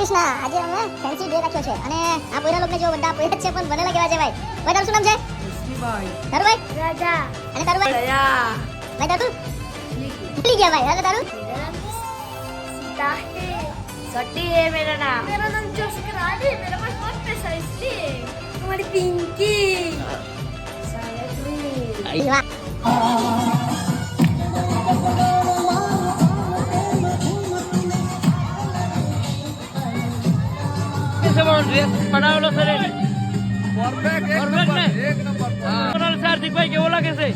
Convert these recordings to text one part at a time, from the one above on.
કૃષ્ણ આજે અમે fancy day રાખ્યો છે અને આ પોયરા લોકોને જો બધા પોયરા છે પણ બનેલા કેવા છે ભાઈ. ભાઈ તારું શું નામ છે? મુસ્લીભાઈ તારું ભાઈ? राजा અને તારું ભાઈ? દયા ભાઈ તારું? ભૂલી ગયા ભાઈ. અને તારું? सीता है सटी है मेरा नाम मेरा नाम जोशकरार है मेरे पास बहुत पैसा है इसलिए तुम्हारी पिंकी ઈ વાહ. कैसे बोल ड्रेस बनावेलो છે રે परफेक्ट एक नंबर બનાવેલો છે હાર્દિક ભાઈ કેવો લાગે છે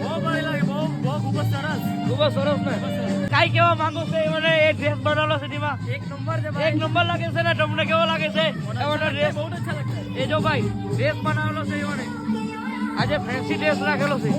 બહુ ભાઈ લાગે બહુ ખૂબ જ સરસ ખૂબ જ સરસ ને કાઈ કેવા માંગો છો મને એ ડ્રેસ બનાવેલો છે તેમાં એક નંબર છે એક નંબર લાગે છે ને તમને કેવો લાગે છે એવાનો ડ્રેસ बहुत अच्छा लगता है એ જો ભાઈ ડ્રેસ બનાવેલો છે એવાનો આજે ફેન્સી ડ્રેસ રાખેલો છે